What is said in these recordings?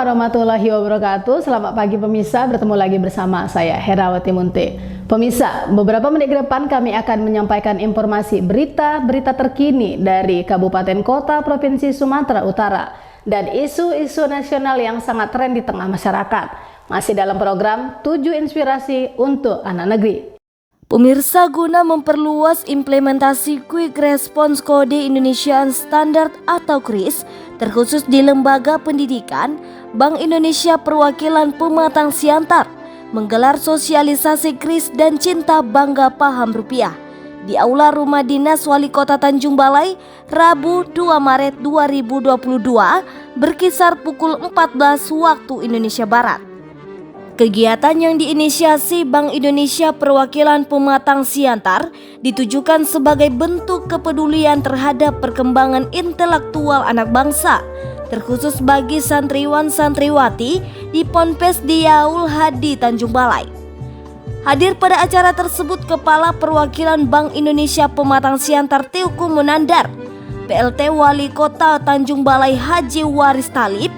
warahmatullahi wabarakatuh. Selamat pagi pemirsa, bertemu lagi bersama saya Herawati Munte. Pemirsa, beberapa menit ke depan kami akan menyampaikan informasi berita-berita terkini dari Kabupaten Kota Provinsi Sumatera Utara dan isu-isu nasional yang sangat tren di tengah masyarakat. Masih dalam program 7 Inspirasi untuk Anak Negeri. Pemirsa, guna memperluas implementasi Quick Response Code Indonesian Standard atau KRIS, terkhusus di lembaga pendidikan, Bank Indonesia Perwakilan Pematang Siantar menggelar sosialisasi KRIS dan Cinta Bangga Paham Rupiah di Aula Rumah Dinas Wali Kota Tanjung Balai, Rabu 2 Maret 2022 berkisar pukul 14 waktu Indonesia Barat. Kegiatan yang diinisiasi Bank Indonesia Perwakilan Pematang Siantar ditujukan sebagai bentuk kepedulian terhadap perkembangan intelektual anak bangsa, terkhusus bagi santriwan-santriwati di Ponpes Diyaul Hadi Tanjung Balai. Hadir pada acara tersebut Kepala Perwakilan Bank Indonesia Pematang Siantar Teuku Munandar, PLT Wali Kota Tanjung Balai Haji Waris Talib,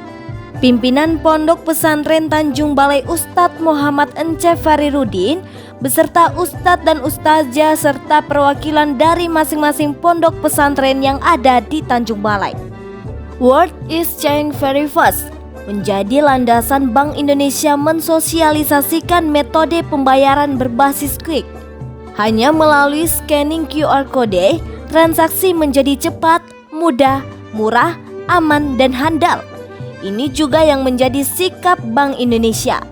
Pimpinan Pondok Pesantren Tanjung Balai Ustadz Muhammad Ence Farirudin, beserta Ustadz dan Ustazah serta perwakilan dari masing-masing pondok pesantren yang ada di Tanjung Balai. World is change very fast menjadi landasan Bank Indonesia mensosialisasikan metode pembayaran berbasis Quick. Hanya melalui scanning QR Code, transaksi menjadi cepat, mudah, murah, aman, dan handal. Ini juga yang menjadi sikap Bank Indonesia.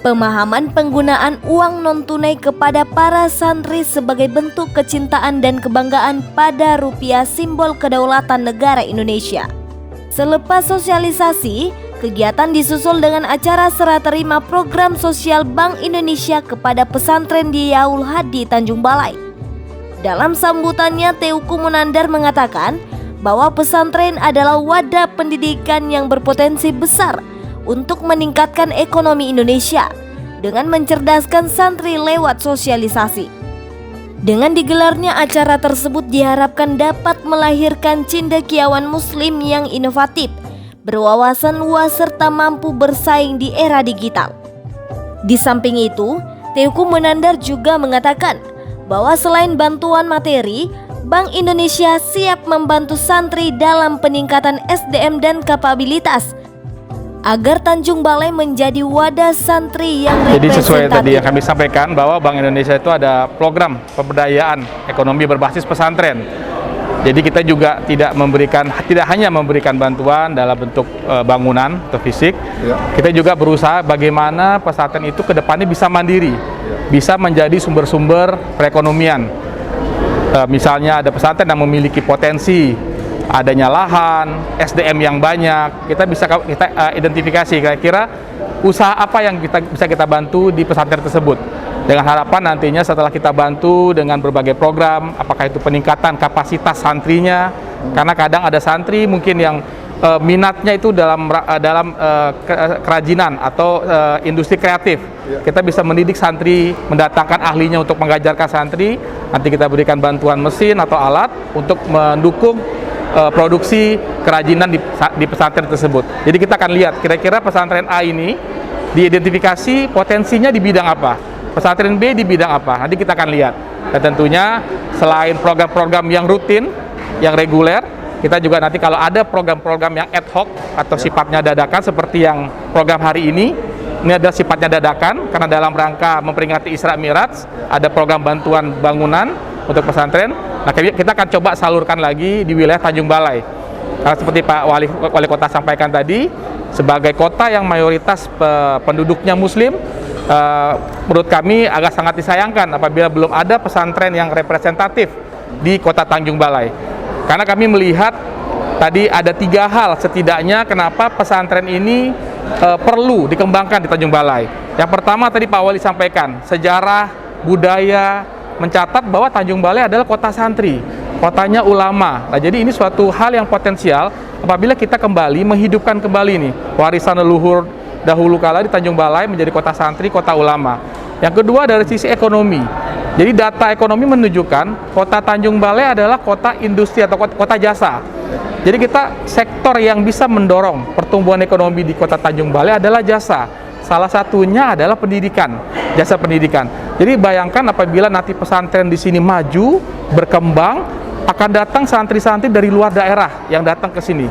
Pemahaman penggunaan uang non-tunai kepada para santri sebagai bentuk kecintaan dan kebanggaan pada rupiah simbol kedaulatan negara Indonesia. Selepas sosialisasi, kegiatan disusul dengan acara serah terima program sosial Bank Indonesia kepada pesantren di Diyaul Hadi Tanjung Balai. Dalam sambutannya, Teuku Munandar mengatakan bahwa pesantren adalah wadah pendidikan yang berpotensi besar untuk meningkatkan ekonomi Indonesia dengan mencerdaskan santri lewat sosialisasi. Dengan digelarnya acara tersebut diharapkan dapat melahirkan cendekiawan muslim yang inovatif, berwawasan luas serta mampu bersaing di era digital. Di samping itu, Teuku Munandar juga mengatakan bahwa selain bantuan materi, Bank Indonesia siap membantu santri dalam peningkatan SDM dan kapabilitas agar Tanjung Balai menjadi wadah santri yang representatif. Jadi sesuai tadi yang kami sampaikan bahwa Bank Indonesia itu ada program pemberdayaan ekonomi berbasis pesantren. Jadi kita juga tidak hanya memberikan bantuan dalam bentuk bangunan atau fisik, kita juga berusaha bagaimana pesantren itu ke depannya bisa mandiri, bisa menjadi sumber-sumber perekonomian. Misalnya ada pesantren yang memiliki potensi adanya lahan, SDM yang banyak, kita bisa identifikasi kira-kira usaha apa yang bisa kita bantu di pesantren tersebut. Dengan harapan nantinya setelah kita bantu dengan berbagai program, apakah itu peningkatan kapasitas santrinya, karena kadang ada santri mungkin yang minatnya itu dalam kerajinan atau industri kreatif. Kita bisa mendidik santri, mendatangkan ahlinya untuk mengajarkan santri. Nanti kita berikan bantuan mesin atau alat untuk mendukung produksi kerajinan di pesantren tersebut. Jadi kita akan lihat kira-kira pesantren A ini diidentifikasi potensinya di bidang apa, pesantren B di bidang apa. Nanti kita akan lihat. Dan tentunya selain program-program yang rutin, yang reguler, kita juga nanti kalau ada program-program yang ad hoc atau sifatnya dadakan seperti yang program hari ini adalah sifatnya dadakan karena dalam rangka memperingati Isra Mi'raj ada program bantuan bangunan untuk pesantren. Nah, kita akan coba salurkan lagi di wilayah Tanjung Balai. Karena seperti Pak Wali Kota sampaikan tadi, sebagai kota yang mayoritas penduduknya Muslim, menurut kami agak sangat disayangkan apabila belum ada pesantren yang representatif di Kota Tanjung Balai. Karena kami melihat tadi ada 3 hal setidaknya kenapa pesantren ini perlu dikembangkan di Tanjung Balai. Yang pertama tadi Pak Wali sampaikan, sejarah, budaya, mencatat bahwa Tanjung Balai adalah kota santri, kotanya ulama. Nah, jadi ini suatu hal yang potensial apabila kita kembali menghidupkan kembali nih warisan leluhur dahulu kala di Tanjung Balai menjadi kota santri, kota ulama. Yang kedua dari sisi ekonomi. Jadi data ekonomi menunjukkan kota Tanjung Balai adalah kota industri atau kota jasa. Jadi kita sektor yang bisa mendorong pertumbuhan ekonomi di kota Tanjung Balai adalah jasa. Salah satunya adalah pendidikan, jasa pendidikan. Jadi bayangkan apabila nanti pesantren di sini maju, berkembang, akan datang santri-santri dari luar daerah yang datang ke sini.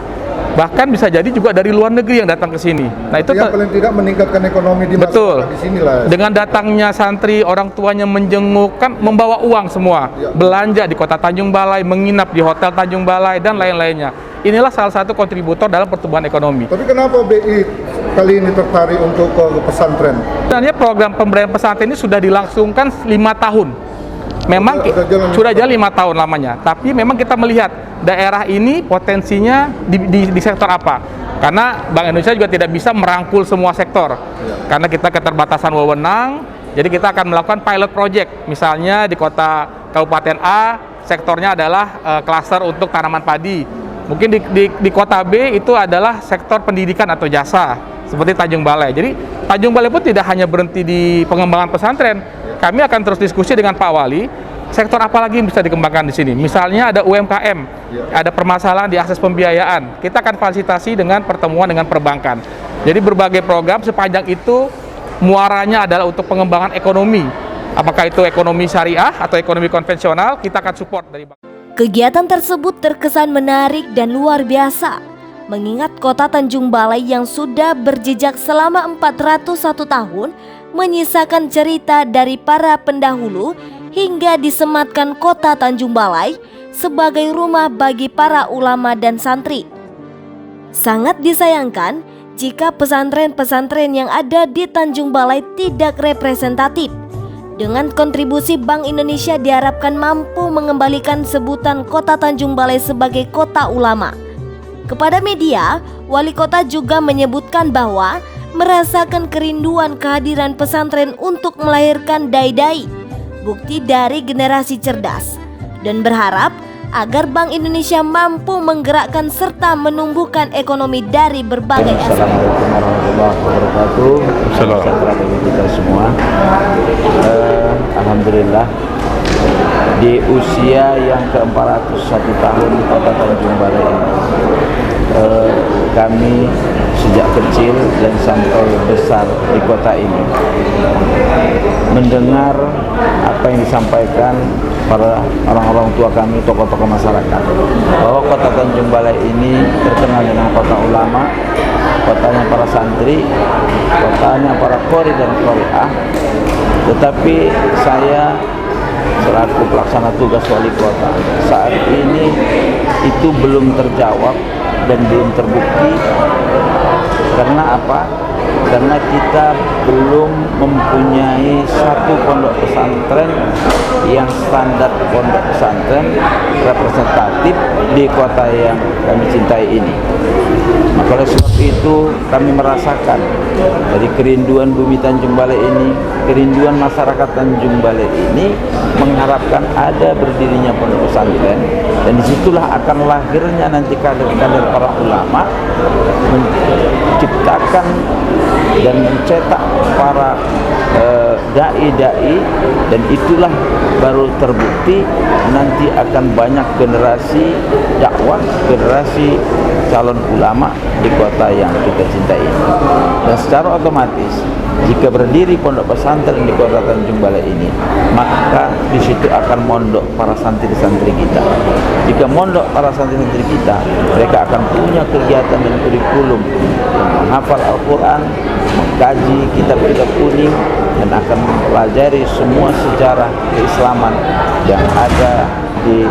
Bahkan bisa jadi juga dari luar negeri yang datang ke sini. Nah, itu yang paling tidak meningkatkan ekonomi di masyarakat di sini lah. Dengan datangnya santri, orang tuanya menjenguk, kan membawa uang semua, belanja di kota Tanjung Balai, menginap di hotel Tanjung Balai dan lain-lainnya. Inilah salah satu kontributor dalam pertumbuhan ekonomi. Tapi kenapa BI kali ini tertarik untuk ke pesantren? Sebenarnya program pemberdayaan pesantren ini sudah dilangsungkan 5 tahun. Memang sudah jalan 5 tahun lamanya, tapi memang kita melihat daerah ini potensinya di sektor apa. Karena Bank Indonesia juga tidak bisa merangkul semua sektor, karena kita keterbatasan wewenang. Jadi kita akan melakukan pilot project, misalnya di kota Kabupaten A, sektornya adalah klaster untuk tanaman padi. Mungkin di kota B itu adalah sektor pendidikan atau jasa, seperti Tanjung Balai. Jadi Tanjung Balai pun tidak hanya berhenti di pengembangan pesantren. Kami akan terus diskusi dengan Pak Wali, sektor apa lagi yang bisa dikembangkan di sini. Misalnya ada UMKM, ada permasalahan di akses pembiayaan. Kita akan fasilitasi dengan pertemuan dengan perbankan. Jadi berbagai program sepanjang itu muaranya adalah untuk pengembangan ekonomi. Apakah itu ekonomi syariah atau ekonomi konvensional, kita akan support dari bank. Kegiatan tersebut terkesan menarik dan luar biasa, mengingat kota Tanjung Balai yang sudah berjejak selama 401 tahun menyisakan cerita dari para pendahulu hingga disematkan kota Tanjung Balai sebagai rumah bagi para ulama dan santri. Sangat disayangkan jika pesantren-pesantren yang ada di Tanjung Balai tidak representatif. Dengan kontribusi Bank Indonesia diharapkan mampu mengembalikan sebutan kota Tanjung Balai sebagai kota ulama. Kepada media, Wali Kota juga menyebutkan bahwa merasakan kerinduan kehadiran pesantren untuk melahirkan dai-dai, bukti dari generasi cerdas, dan berharap agar Bank Indonesia mampu menggerakkan serta menumbuhkan ekonomi dari berbagai aspek. Assalamualaikum warahmatullahi wabarakatuh. Sejahtera bagi kita semua. Alhamdulillah, di usia yang ke-401 tahun kota Tanjung Balai ini, kami sejak kecil dan sampai besar di kota ini mendengar apa yang disampaikan para orang-orang tua kami, tokoh-tokoh masyarakat, bahwa kota Tanjung Balai ini terkenal dengan kota ulama, kotanya para santri, kotanya para qori dan qori'ah. Tetapi saya selaku pelaksana tugas wali kota saat ini itu belum terjawab dan belum terbukti. Karena apa? Karena kita belum mempunyai satu pondok pesantren yang standar pondok pesantren representatif di kota yang kami cintai ini. Maka oleh sebab itu kami merasakan dari kerinduan bumi Tanjung Balai ini, kerinduan masyarakat Tanjung Balai ini mengharapkan ada berdirinya pondok pesantren, dan disitulah akan lahirnya nanti kader-kader para ulama, menciptakan dan mencetak para dai-dai, dan itulah baru terbukti nanti akan banyak generasi dakwah, generasi calon ulama di kota yang kita cintai ini. Dan secara otomatis jika berdiri pondok pesantren di kota Tanjung Balai ini, maka di situ akan mondok para santri-santri kita. Jika mondok para santri-santri kita, mereka akan punya kegiatan dan kurikulum menghafal Al-Quran, mengkaji kitab-kitab kuning, dan akan mempelajari semua sejarah keislaman yang ada di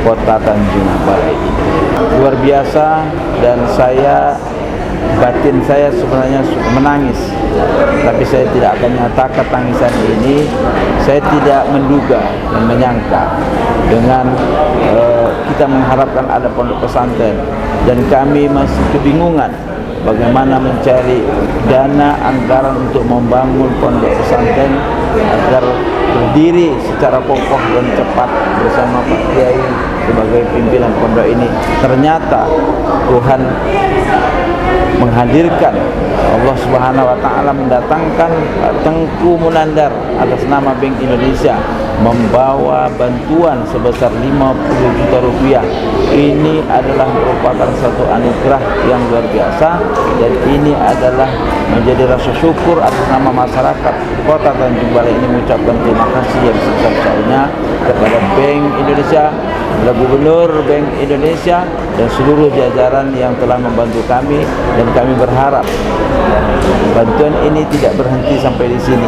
kota Tanjung Balai ini. Luar biasa, dan batin saya sebenarnya menangis, tapi saya tidak akan nyatakan tangisan ini. Saya tidak menduga dan menyangka dengan kita mengharapkan ada pondok pesantren, dan kami masih kebingungan bagaimana mencari dana anggaran untuk membangun pondok pesantren agar berdiri secara kokoh dan cepat bersama Pak Kiai sebagai pimpinan pondok ini. Ternyata Tuhan menghadirkan, Allah Subhanahu wa Ta'ala mendatangkan Tengku Munandar atas nama Bank Indonesia membawa bantuan sebesar 50 juta rupiah. Ini adalah merupakan satu anugerah yang luar biasa, dan ini adalah menjadi rasa syukur atas nama masyarakat Kota Tanjung Balai ini, mengucapkan terima kasih yang sebesar-besarnya kepada Bank Indonesia, kepada Gubernur Bank Indonesia, dan seluruh jajaran yang telah membantu kami. Dan kami berharap bantuan ini tidak berhenti sampai di sini,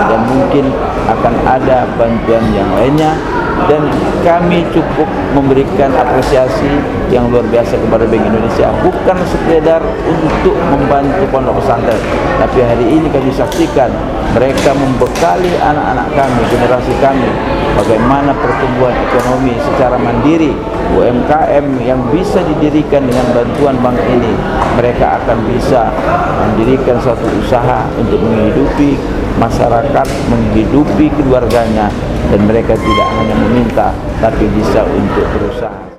dan mungkin akan ada bantuan yang lainnya. Dan kami cukup memberikan apresiasi yang luar biasa kepada Bank Indonesia, bukan sekedar untuk membantu pondok pesantren, tapi hari ini kami saksikan mereka membekali anak-anak kami, generasi kami, bagaimana pertumbuhan ekonomi secara mandiri, UMKM yang bisa didirikan dengan bantuan bank ini. Mereka akan bisa mendirikan suatu usaha untuk menghidupi masyarakat, menghidupi keluarganya, dan mereka tidak hanya meminta, tapi bisa untuk berusaha.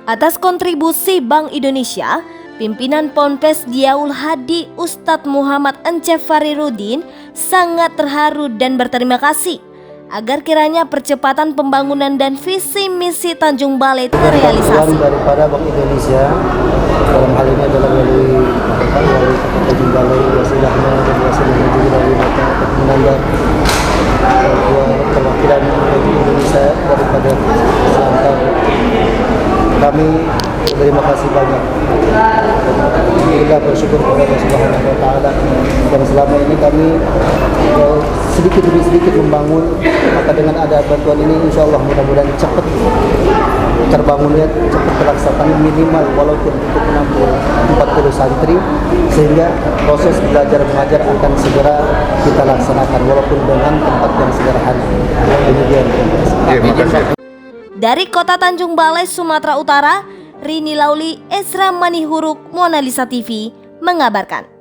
Atas kontribusi Bank Indonesia, pimpinan Ponpes Diaul Hadi Ustadz Muhammad Encef Farirudin sangat terharu dan berterima kasih agar kiranya percepatan pembangunan dan visi misi Tanjung Balai terrealisasi. Daripada Bank Indonesia dalam hal ini adalah wali Tanjung Balai, Wasilahnya dan Wasilahnya juga dari Bapak Komandan, perwakilan Bank Indonesia daripada Selangkar. Kami terima kasih banyak. Kita bersyukur kepada Allah Subhanahu wa Ta'ala, dan selama ini kami sedikit demi sedikit membangun. Maka dengan ada bantuan ini, insya Allah mudah-mudahan cepat terbangunnya, cepat terlaksana, minimal walaupun untuk 40 santri, sehingga proses belajar mengajar akan segera kita laksanakan walaupun dengan tempat yang sederhana. Demikian. Terima kasih. Dari Kota Tanjung Balai, Sumatera Utara, Rini Lauli, Esra Manihuruk, Mona Lisa TV mengabarkan.